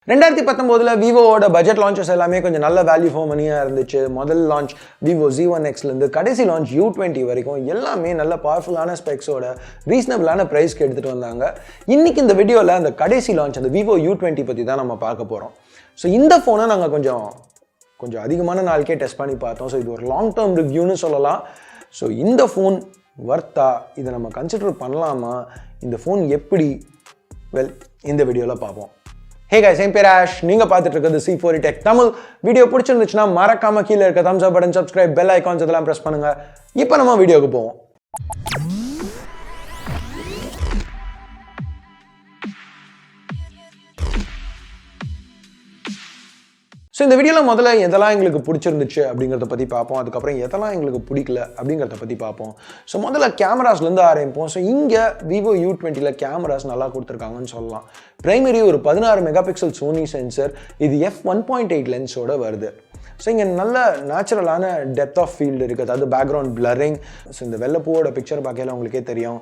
2019 விவோவோட budget launches எல்லாமே கொஞ்சம் நல்ல வேல்யூ ஃபார் மணியாக இருந்துச்சு. முதல் லான்ச் விவோ Z1Xலேருந்து கடைசி லான்ச் U20 வரைக்கும் எல்லாமே நல்ல பவர்ஃபுல்லான ஸ்பெக்ஸோட ரீசனபிளான ப்ரைஸ்க்கு எடுத்துகிட்டு வந்தாங்க. இன்றைக்கி இந்த வீடியோவில் அந்த கடைசி லான்ச் அந்த விவோ U20 பற்றி தான் நம்ம பார்க்க போகிறோம். ஸோ இந்த ஃபோனை நாங்கள் கொஞ்சம் அதிகமான நாளுக்கே டெஸ்ட் பண்ணி பார்த்தோம். ஸோ இது ஒரு லாங் டேர்ம் ரிவ்யூன்னு சொல்லலாம். ஸோ இந்த ஃபோன் வர்த்தா, இதை நம்ம கன்சிடர் பண்ணலாமா, இந்த ஃபோன் எப்படி, இந்த வீடியோவில் பார்ப்போம். ஹே guys, என் பேர் ஆஷ். நீங்கள் பார்த்துட்டு இருக்கிறது C4 Tech தமிழ். வீடியோ பிடிச்சிருந்துச்சுன்னா மறக்காம கீழே இருக்க thumbs up button, subscribe, bell icons இதெல்லாம் ப்ரெஸ் பண்ணுங்கள். இப்போ நம்ம வீடியோக்கு போவோம். ஸோ இந்த வீடியோவில் முதல்ல எதெல்லாம் எங்களுக்கு பிடிச்சிருந்துச்சு அப்படிங்கிறத பற்றி பார்ப்போம். அதுக்கப்புறம் எதெல்லாம் எங்களுக்கு பிடிக்கல அப்படிங்கிறத பற்றி பார்ப்போம். ஸோ முதல்ல கேமராஸ்லேருந்து ஆரம்பிப்போம். ஸோ இங்கே விவோ U20 கேமராஸ் நல்லா கொடுத்துருக்காங்கன்னு சொல்லலாம். பிரைமரி ஒரு 16 மெகா பிக்சல் சோனி சென்சர், இது f1.8 லென்ஸோட வருது. ஸோ இங்கே நல்ல நேச்சுரலான டெப்த் ஆஃப் ஃபீல்டு இருக்குது, அதாவது பேக்ரவுண்ட் பிளரிங். ஸோ இந்த வெள்ளைப்பூவோட பிக்சர் பார்க்கல உங்களுக்கே தெரியும்.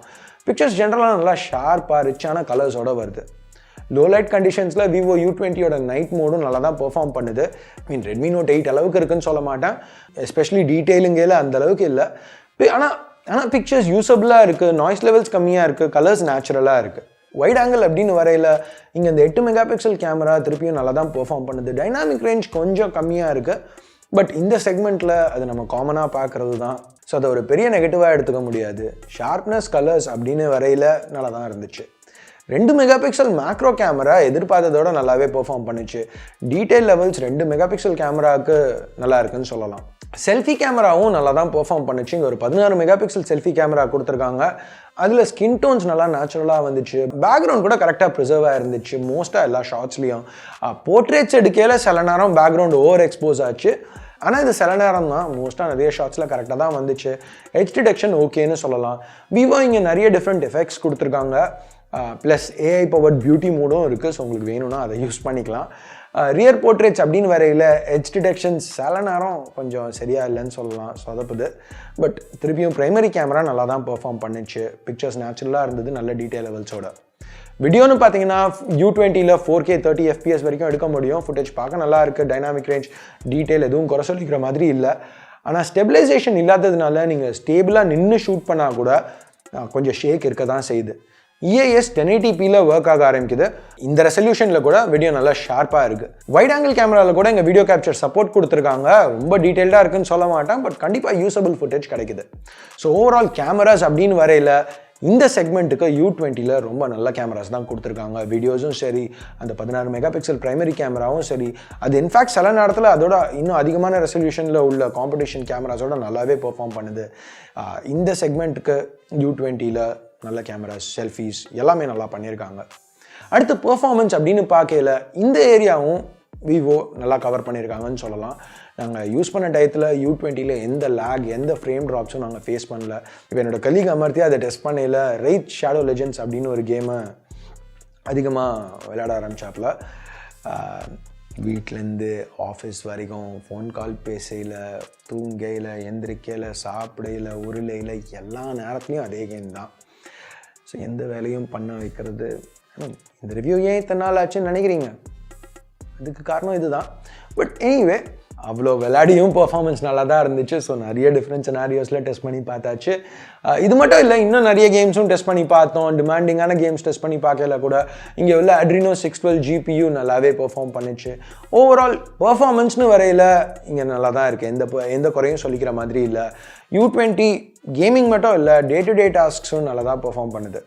பிக்சர்ஸ் ஜென்ரலாக நல்லா ஷார்ப்பாக ரிச்சான கலர்ஸோட வருது. லோ லைட் கண்டிஷன்ஸில் விவோ U20யோட நைட் மோடும் நல்லா தான் பெர்ஃபார்ம் பண்ணுது. Redmi Note 8 அளவுக்கு இருக்குன்னு சொல்ல மாட்டேன், எஸ்பெஷலி டீட்டெயிலிங்கில் அந்த அளவுக்கு இல்லை. ஆனால் பிக்சர்ஸ் யூஸபிளாக இருக்குது, நாய்ஸ் லெவல்ஸ் கம்மியாக இருக்குது, கலர்ஸ் நேச்சுரலாக இருக்குது. வைட் ஆங்கிள் அப்படின்னு வரையில் இங்கே இந்த 8 மெகா பிக்சல் கேமரா திருப்பியும் நல்லா தான் பெர்ஃபார்ம் பண்ணுது. டைனாமிக் ரேஞ்ச் கொஞ்சம் கம்மியாக இருக்குது, பட் இந்த செக்மெண்ட்டில் அது நம்ம காமனாக பார்க்குறது தான். ஸோ அதை ஒரு பெரிய நெகட்டிவாக எடுத்துக்க முடியாது. ஷார்ப்னஸ், கலர்ஸ் அப்படின்னு வரையில் நல்லா தான் இருந்துச்சு. 2 மெகா பிக்சல் மேக்ரோ கேமரா எதிர்பார்த்ததோட நல்லாவே பெர்ஃபார்ம் பண்ணுச்சு. டீட்டெயில் லெவல்ஸ் 2 மெகா பிக்சல் கேமராவுக்கு நல்லா இருக்குன்னு சொல்லலாம். செல்ஃபி கேமராவும் நல்லா தான் பெர்ஃபார்ம் பண்ணுச்சு. இங்கே ஒரு 16 மெகா பிக்சல் செல்ஃபி கேமரா கொடுத்துருக்காங்க. அதில் ஸ்கின் டோன்ஸ் நல்லா நேச்சுரலாக வந்துச்சு. பேக்ரவுண்ட் கூட கரெக்டாக ப்ரிசர்வாக இருந்துச்சு மோஸ்ட்டாக எல்லா ஷார்ட்ஸ்லேயும். போர்ட்ரேட்ஸ் எடுக்கையில் சில நேரம் பேக்ரவுண்ட் ஓவர் எக்ஸ்போஸ் ஆச்சு, ஆனால் இது சில நேரம் தான். மோஸ்ட்டாக நிறைய ஷார்ட்ஸில் கரெக்டாக தான் வந்துச்சு. எட்ஜ் டிடெக்ஷன் ஓகேன்னு சொல்லலாம். விவோ இங்கே நிறைய டிஃப்ரெண்ட் எஃபெக்ட்ஸ் கொடுத்துருக்காங்க. ப்ளஸ் ஏஐ பவர்ட் பியூட்டி மோடும் இருக்குது. ஸோ உங்களுக்கு வேணும்னா அதை யூஸ் பண்ணிக்கலாம். ரியர் போர்ட்ரேட்ஸ் அப்படின்னு வரையில் எட்ஜ் டிடெக்ஷன்ஸ் சில நேரம் கொஞ்சம் சரியாக இல்லைன்னு சொல்லலாம், சொதப்புது. பட் திருப்பியும் ப்ரைமரி கேமரா நல்லா தான் பெர்ஃபார்ம் பண்ணிச்சு. பிக்சர்ஸ் நேச்சுரலாக இருந்தது, நல்ல டீட்டெயில் லெவல்ஸோட. வீடியோன்னு பார்த்தீங்கன்னா U20 4K 30 FPS வரைக்கும் எடுக்க முடியும். ஃபுட்டேஜ் பார்க்க நல்லா இருக்குது. டைனாமிக் ரேஞ்ச், டீட்டெயில் எதுவும் குறை சொல்லிக்கிற மாதிரி இல்லை. ஆனால் ஸ்டெபிலைசேஷன் இல்லாததுனால நீங்கள் ஸ்டேபிளாக நின்று ஷூட் பண்ணால் கூட கொஞ்சம் ஷேக் இருக்க தான் செய்யுது. EIS 1080pல ஒர்க் ஆக ஆரம்பிக்குது. இந்த ரெசல்யூஷனில் கூட வீடியோ நல்லா ஷார்ப்பாக இருக்குது. வைட் ஆங்கிள் கேமராவில் கூட இங்கே வீடியோ கேப்சர் சப்போர்ட் கொடுத்துருக்காங்க. ரொம்ப டீட்டெயில்டாக இருக்குன்னு சொல்ல மாட்டேன், பட் கண்டிப்பாக யூஸபிள் ஃபுட்டேஜ் கிடைக்குது. ஸோ ஓவரால் கேமராஸ் அப்படின்னு வரையில் இந்த செக்மெண்ட்டுக்கு U20 ரொம்ப நல்ல கேமராஸ் தான் கொடுத்துருக்காங்க. வீடியோஸும் சரி, அந்த 16 மெகா பிக்சல் ப்ரைமரி கேமராவும் சரி, அது இன்ஃபேக்ட் சில நேரத்தில் அதோட இன்னும் அதிகமான ரெசல்யூஷனில் உள்ள காம்படிஷன் கேமராஸோட நல்லாவே பெர்ஃபார்ம் பண்ணுது. இந்த செக்மெண்ட்டுக்கு U20 நல்ல கேமராஸ், செல்ஃபீஸ் எல்லாமே நல்லா பண்ணியிருக்காங்க. அடுத்து பெர்ஃபார்மன்ஸ் அப்படின்னு பார்க்கல இந்த ஏரியாவும் விவோ நல்லா கவர் பண்ணியிருக்காங்கன்னு சொல்லலாம். நாங்கள் யூஸ் பண்ண டயத்தில் U20 எந்த லேக், எந்த ஃப்ரேம் ட்ராப்ஸும் நாங்கள் ஃபேஸ் பண்ணல. இப்போ என்னோடய கலீக் அமர்த்தி அதை டெஸ்ட் பண்ணல. ரைட் ஷேடோ லெஜெண்ட்ஸ் அப்படின்னு ஒரு கேமை அதிகமாக விளையாட ஆரம்பிச்சாப்புல. வீட்டிலேருந்து ஆஃபீஸ் வரைக்கும் ஃபோன் கால் பேசையில், தூங்கையில், எந்திரிக்கையில், சாப்பிடையில், உருளையில் எல்லா நேரத்துலையும் அதே கேம் தான். ஸோ எந்த வேலையும் பண்ண வைக்கிறது. இந்த ரிவ்யூ ஏன் இத்தனை நாள் ஆச்சுன்னு நினைக்கிறீங்க? அதுக்கு காரணம் இதுதான். பட் எனிவே அவ்வளோ விளையாடியும் பர்ஃபார்மன்ஸ் நல்லா தான் இருந்துச்சு. ஸோ நிறைய டிஃப்ரெண்ட் சினாரியோஸில் டெஸ்ட் பண்ணி பார்த்தாச்சு. இது மட்டும் இல்லை, இன்னும் நிறைய கேம்ஸும் டெஸ்ட் பண்ணி பார்த்தோம். டிமாண்டிங்கான கேம்ஸ் டெஸ்ட் பண்ணி பார்க்கல கூட இங்கே உள்ள Adreno 612 GPU நல்லாவே பெர்ஃபார்ம் பண்ணிச்சு. ஓவரால் பர்ஃபார்மன்ஸ்னு வரையில் இங்கே நல்லா தான் இருக்குது. எந்த குறையும் சொல்லிக்கிற மாதிரி இல்லை. U20 கேமிங் மட்டும் இல்லை, டே டு டே டாஸ்க்ஸும் நல்லா தான் பெர்ஃபார்ம் பண்ணுது.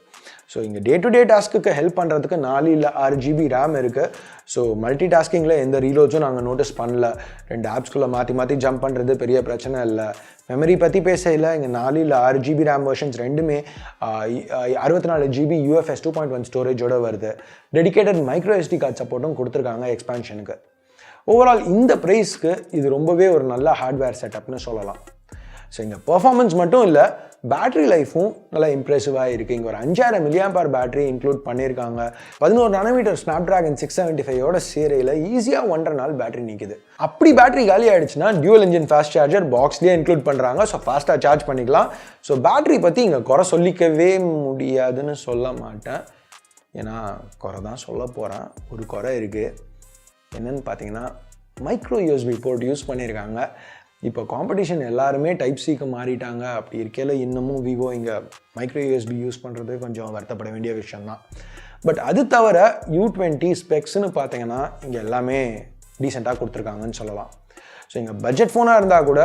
ஸோ இங்கே day to day task help பண்ணுறதுக்கு 4 இல்லை 6 GB RAM இருக்குது. ஸோ மல்டி டாஸ்கிங்கில் எந்த ரீலோட்ஸும் நாங்கள் நோட்டீஸ் பண்ணல. 2 ஆப்ஸ்குள்ளே மாற்றி ஜம்ப் பண்ணுறது பெரிய பிரச்சனை இல்லை. மெமரி பற்றி பேசல, இங்கே 4 இல்லை 6 GB RAM வெர்ஷன்ஸ் ரெண்டுமே 64 GB UFS 2.1 ஸ்டோரேஜோடு வருது. டெடிகேட்டட் மைக்ரோ SD கார்டு சப்போர்ட்டும் கொடுத்துருக்காங்க எக்ஸ்பான்ஷனுக்கு. ஓவரால் இந்த ப்ரைஸ்க்கு இது ரொம்பவே ஒரு நல்ல ஹார்ட்வேர் செட்டப்னு சொல்லலாம். ஸோ இங்கே பர்ஃபார்மன்ஸ் மட்டும் இல்லை, பேட்டரி லைஃபும் நல்லா இம்ப்ரெசிவாக இருக்குது. இங்கே ஒரு 5000 mAh பேட்டரி இன்க்ளூட் பண்ணியிருக்காங்க. 11 nm Snapdragon 675ஓட சேரையில் ஈஸியாக 1.5 நாள் பேட்டரி நிற்குது. அப்படி பேட்டரி காலி ஆகிடுச்சுன்னா டியூவல் இன்ஜின் ஃபாஸ்ட் சார்ஜர் பாக்ஸ்லேயே இன்க்ளூட் பண்ணுறாங்க. ஸோ ஃபாஸ்ட்டாக சார்ஜ் பண்ணிக்கலாம். ஸோ பேட்டரி பற்றி இங்கே குறை சொல்லிக்கவே முடியாதுன்னு சொல்ல மாட்டேன். ஏன்னா குறை தான் சொல்ல போகிறேன். ஒரு குறை இருக்குது, என்னென்னு பார்த்தீங்கன்னா மைக்ரோ யூஎஸ்பி போர்ட் யூஸ் பண்ணியிருக்காங்க. இப்போ காம்படிஷன் எல்லாருமே டைப் சிக்கு மாறிட்டாங்க. அப்படி இருக்கையில் இன்னமும் விவோ இங்கே மைக்ரோ யூஎஸ்பி யூஸ் பண்ணுறது கொஞ்சம் வருத்தப்பட வேண்டிய விஷயம்தான். பட் அது தவிர U20 ஸ்பெக்ஸ்னு பார்த்தீங்கன்னா இங்கே எல்லாமே டீசெண்டாக கொடுத்துருக்காங்கன்னு சொல்லலாம். ஸோ இங்கே பட்ஜெட் ஃபோனாக இருந்தால் கூட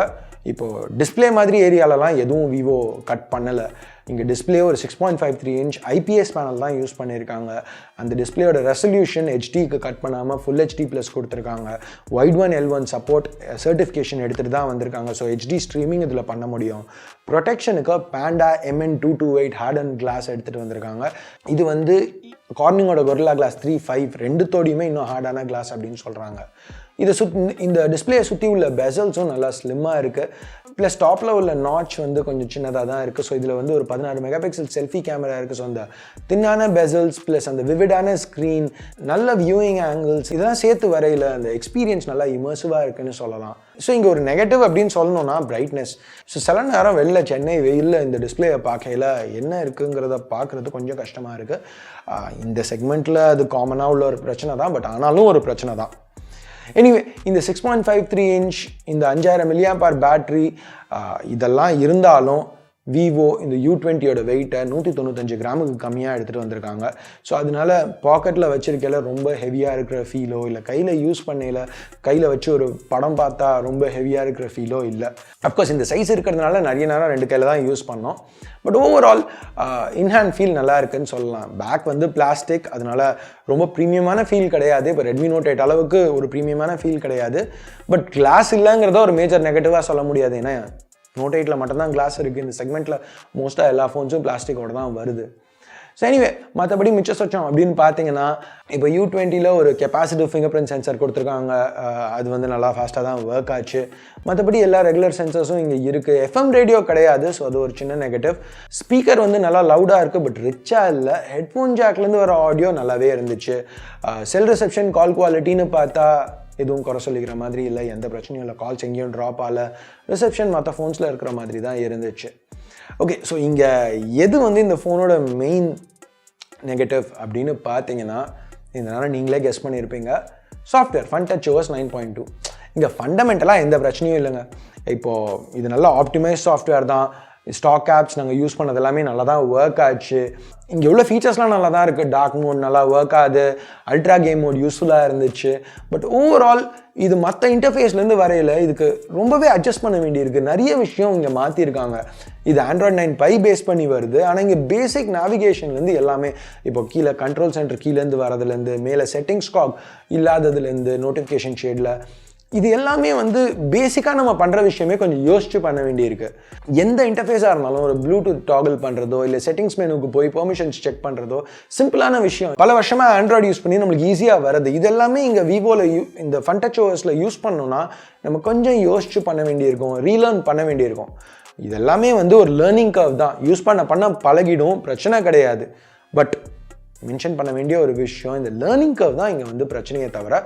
இப்போது டிஸ்பிளே மாதிரி ஏரியாலலாம் எதுவும் விவோ கட் பண்ணலை. இங்கே டிஸ்பிளே ஒரு 6.53 இன்ச் ஐபிஎஸ் பேனல் தான் யூஸ் பண்ணியிருக்காங்க. அந்த டிஸ்பிளேயோட ரெசல்யூஷன் ஹெச்டிக்கு கட் பண்ணாமல் ஃபுல் HD+ கொடுத்துருக்காங்க. வைட்1 L1 சப்போர்ட் சர்டிஃபிகேஷன் எடுத்துகிட்டு தான் வந்திருக்காங்க. ஸோ HD ஸ்ட்ரீமிங் இதில் பண்ண முடியும். ப்ரொடெக்ஷனுக்கு பேண்டா MN228 ஹார்டன் கிளாஸ் எடுத்துகிட்டு வந்திருக்காங்க. இது வந்து கார்னிங்கோட கொரில்லா கிளாஸ் 3.5 ரெண்டுத்தோடையுமே இன்னும் ஹார்டான கிளாஸ் அப்படின்னு சொல்கிறாங்க. இதை இந்த டிஸ்பிளேயை சுற்றி உள்ள பெசல்ஸும் நல்லா ஸ்லிம்மாக இருக்குது. ப்ளஸ் டாப்பில் உள்ள நாட்ச் வந்து கொஞ்சம் சின்னதாக தான் இருக்குது. ஸோ இதில் வந்து ஒரு 16 மெகாபிக்சல் செல்ஃபி கேமரா இருக்குது. ஸோ அந்த தின்னான பெசல்ஸ் ப்ளஸ் அந்த விவிடான ஸ்க்ரீன், நல்ல வியூயிங் ஆங்கிள்ஸ், இதெல்லாம் சேர்த்து வரையில் அந்த எக்ஸ்பீரியன்ஸ் நல்லா இமர்சிவாக இருக்குன்னு சொல்லலாம். ஸோ இங்கே ஒரு நெகட்டிவ் அப்படின்னு சொல்லணும்னா பிரைட்னஸ். ஸோ சில நேரம் வெளில சென்னை வெயிலில் இந்த டிஸ்பிளேயை பார்க்கையில் என்ன இருக்குங்கிறத பார்க்குறது கொஞ்சம் கஷ்டமாக இருக்குது. இந்த செக்மெண்ட்டில் அது காமனாக உள்ள ஒரு பிரச்சனை தான். பட் ஆனாலும் ஒரு பிரச்சனை தான். எனிவே இந்த 6.53 இன்ச் இந்த 5000 mAh பேட்ரி இதெல்லாம் இருந்தாலும் விவோ இந்த U20யோட வெயிட்டை 195 கிராமுக்கு கம்மியாக எடுத்துகிட்டு வந்திருக்காங்க. ஸோ அதனால பாக்கெட்டில் வச்சிருக்கையில் ரொம்ப ஹெவியாக இருக்கிற ஃபீலோ இல்லை கையில் யூஸ் பண்ணையில் கையில் வச்சு ஒரு படம் பார்த்தா ரொம்ப ஹெவியாக இருக்கிற ஃபீலோ இல்லை. அஃப்கோர்ஸ் இந்த சைஸ் இருக்கிறதுனால நிறைய நேரம் 2 கையில் தான் யூஸ் பண்ணோம். பட் ஓவரால் இன்ஹேண்ட் ஃபீல் நல்லா இருக்குன்னு சொல்லலாம். பேக் வந்து பிளாஸ்டிக், அதனால ரொம்ப ப்ரீமியமான ஃபீல் கிடையாது. இப்போ ரெட்மி நோட் 8 அளவுக்கு ஒரு ப்ரீமியமான ஃபீல் கிடையாது. பட் கிளாஸ் இல்லைங்கிறத ஒரு மேஜர் நெகட்டிவாக சொல்ல முடியாது. ஏன்னா நோட் 8ல் மட்டும்தான் கிளாஸ் இருக்குது. இந்த செக்மெண்ட்டில் மோஸ்ட்டாக எல்லா ஃபோன்ஸும் பிளாஸ்டிக்கோட தான் வருது. ஸோ எனிவே மற்றபடி மிச்ச சொச்சம் அப்படின்னு பார்த்தீங்கன்னா இப்போ U20ல் ஒரு கெப்பாசிட்டிவ் ஃபிங்கர் பிரிண்ட் சென்சர் கொடுத்துருக்காங்க. அது வந்து நல்லா ஃபாஸ்ட்டாக தான் ஒர்க் ஆச்சு. மற்றபடி எல்லா ரெகுலர் சென்சர்ஸும் இங்கே இருக்குது. FM ரேடியோ கிடையாது. ஸோ அது ஒரு சின்ன நெகட்டிவ். ஸ்பீக்கர் வந்து நல்லா லவுடாக இருக்குது, பட் ரிச்சாக இல்லை. ஹெட்ஃபோன் ஜாக்லேருந்து வர ஆடியோ நல்லாவே இருந்துச்சு. செல் ரிசெப்ஷன், கால் குவாலிட்டின்னு பார்த்தா எதுவும் குறை சொல்லிக்கிற மாதிரி இல்லை. எந்த பிரச்சனையும் இல்லை. கால்ஸ் எங்கேயும் ட்ராப் ஆகல. ரிசெப்ஷன் மற்ற ஃபோன்ஸில் இருக்கிற மாதிரி தான் இருந்துச்சு. ஓகே, ஸோ இங்கே எது வந்து இந்த ஃபோனோட மெயின் நெகட்டிவ் அப்படின்னு பார்த்தீங்கன்னா இதனால் நீங்களே கெஸ் பண்ணியிருப்பீங்க. Software FunTouch OS 9.2. இங்கே ஃபண்டமெண்டலாக எந்த பிரச்சனையும் இல்லைங்க. இப்போது இது நல்லா ஆப்டிமைஸ் சாஃப்ட்வேர் தான். ஸ்டாக் ஆப்ஸ் நாங்கள் யூஸ் பண்ணது எல்லாமே நல்லா தான் ஒர்க் ஆச்சு. இங்கே உள்ள ஃபீச்சர்ஸ்லாம் நல்லா தான் இருக்குது. டார்க் மோட் நல்லா ஒர்க் ஆகுது. அல்ட்ரா கேம் மோட் யூஸ்ஃபுல்லாக இருந்துச்சு. பட் ஓவரால் இது மற்ற இன்டர்ஃபேஸ்லேருந்து வரையில் இதுக்கு ரொம்பவே அட்ஜஸ்ட் பண்ண வேண்டியிருக்கு. நிறைய விஷயம் இங்கே மாற்றிருக்காங்க. இது Android 9 Pie பேஸ் பண்ணி வருது. ஆனால் இங்கே பேசிக் நேவிகேஷன்லேருந்து எல்லாமே இப்போ கீழே கண்ட்ரோல் சென்டர் கீழேருந்து வரதுலேருந்து மேலே செட்டிங்ஸ் காக் இல்லாததுலேருந்து நோட்டிஃபிகேஷன் ஷேடில் இது எல்லாமே வந்து பேசிக்காக நம்ம பண்ணுற விஷயமே கொஞ்சம் யோசிச்சு பண்ண வேண்டியிருக்கு. எந்த இன்டர்ஃபேஸாக இருந்தாலும் ஒரு ப்ளூடூத் டாகிள் பண்ணுறதோ இல்லை செட்டிங்ஸ் மெனுக்கு போய் பெர்மிஷன்ஸ் செக் பண்ணுறதோ சிம்பிளான விஷயம். பல வருஷமாக ஆண்ட்ராய்டு யூஸ் பண்ணி நம்மளுக்கு ஈஸியாக வருது. இது எல்லாமே இங்கே விவோவில் இந்த FunTouch OSல யூஸ் பண்ணோன்னா நம்ம கொஞ்சம் யோசிச்சு பண்ண வேண்டியிருக்கும், ரீலேர்ன் பண்ண வேண்டியிருக்கும். இது எல்லாமே வந்து ஒரு லேர்னிங் கர்வ் தான். யூஸ் பண்ண பழகிடும், பிரச்சனை கிடையாது. பட் மென்ஷன் பண்ண வேண்டிய ஒரு விஷயம், இந்த லேர்னிங் கர்வ் தான் இங்கே வந்து பிரச்சனையே தவிர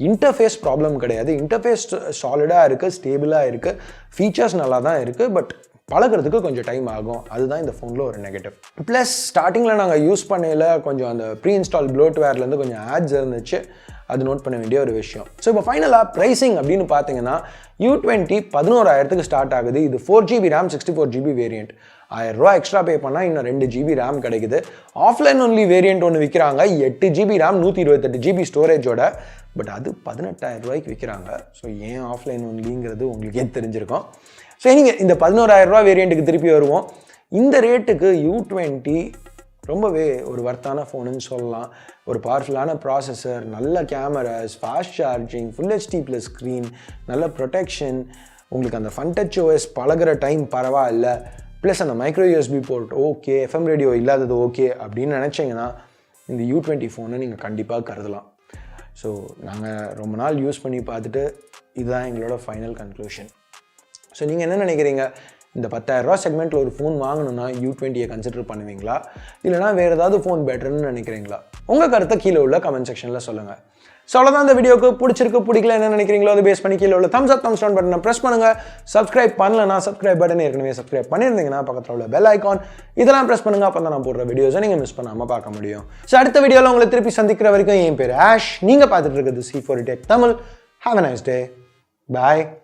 இன்டர்ஃபேஸ் ப்ராப்ளம் கிடையாது. இன்டர்ஃபேஸ் சாலிடாக இருக்குது, ஸ்டேபிளாக இருக்குது, ஃபீச்சர்ஸ் நல்லா தான் இருக்குது. பட் பழகிறதுக்கு கொஞ்சம் டைம் ஆகும். அதுதான் இந்த ஃபோனில் ஒரு நெகட்டிவ். ப்ளஸ் ஸ்டார்டிங்கில் நாங்கள் யூஸ் பண்ணையில் கொஞ்சம் அந்த ப்ரீ இன்ஸ்டால் ப்ளோட்வேர்லேருந்து கொஞ்சம் ஆட்ஸ் இருந்துச்சு. அது நோட் பண்ண வேண்டிய ஒரு விஷயம். ஸோ இப்போ ஃபைனலாக ப்ரைஸிங் அப்படின்னு பார்த்தீங்கன்னா U20 11,000க்கு ஸ்டார்ட் ஆகுது. இது 4GB RAM 64GB வேரியண்ட். 1000 ரூபா எக்ஸ்ட்ரா பே பண்ணால் இன்னும் 2GB RAM கிடைக்குது. ஆஃப்லைன் ஒன்லி வேரியண்ட் ஒன்று விற்கிறாங்க 8GB RAM 128GB ஸ்டோரேஜோட. பட் அது 18,000 ரூபாய்க்கு விற்கிறாங்க. ஸோ ஏன் ஆஃப்லைன் ஒன்லிங்கிறது உங்களுக்கே தெரிஞ்சிருக்கும். ஸோ நீங்கள் இந்த 11,000 ரூபா வேரியண்ட்டுக்கு திருப்பி வருவோம். இந்த ரேட்டுக்கு U20 ரொம்பவே ஒரு வர்த்தான ஃபோனுன்னு சொல்லலாம். ஒரு பவர்ஃபுல்லான ப்ராசஸர், நல்ல cameras, fast charging, full HD+ screen, நல்ல ப்ரொடெக்ஷன், உங்களுக்கு அந்த FunTouch OS பழகிற டைம் பரவாயில்ல, ப்ளஸ் அந்த micro USB port okay, FM radio இல்லாதது ஓகே அப்படின்னு நினச்சிங்கன்னா இந்த U20 ஃபோனை நீங்கள் கண்டிப்பாக கருதலாம். ஸோ நாங்கள் ரொம்ப நாள் யூஸ் பண்ணி பார்த்துட்டு இதுதான் எங்களோட ஃபைனல் கன்க்ளூஷன். ஸோ நீங்கள் என்ன நினைக்கிறீங்க? இந்த 10,000 ரூபா செக்மெண்ட்டில் ஒரு ஃபோன் வாங்கணுன்னா U20 கன்சிடர் பண்ணுவீங்களா? இல்லைனா வேறு ஏதாவது ஃபோன் பெட்டர்னு நினைக்கிறீங்களா? உங்கள் கருத்தை கீழே உள்ள கமெண்ட் செக்ஷனில் சொல்லுங்கள். ஸோ அவ்வளோதான் இந்த வீடியோக்கு பிடிச்சிருக்கு பிடிக்கல என்ன நினைக்கிறீங்களோ அதை பேஸ் பண்ணி கீழே உள்ள thumbs up thumbs down பட்டனை ப்ரெஸ் பண்ணுங்க. சப்ஸ்கிரைப் பண்ணலன்னா சப்ஸ்கிரைப் பட்டன் ஏற்கனவே சப்ஸ்கிரைப் பண்ணியிருந்தீங்கன்னா பக்கத்தில் உள்ள பெல் ஐக்கான் இதெல்லாம் ப்ரெஸ் பண்ணுங்க. அப்போ தான் நான் போடுற வீடியோஸை நீங்கள் மிஸ் பண்ணாமல் பார்க்க முடியும். ஸோ அடுத்த வீடியோவில் உங்களை திருப்பி சந்திக்கிற வரைக்கும் என் பேர் ஆஷ், நீங்கள் பார்த்துட்டு இருக்கிறது C4 Tech Tamil. Have a nice day. Bye.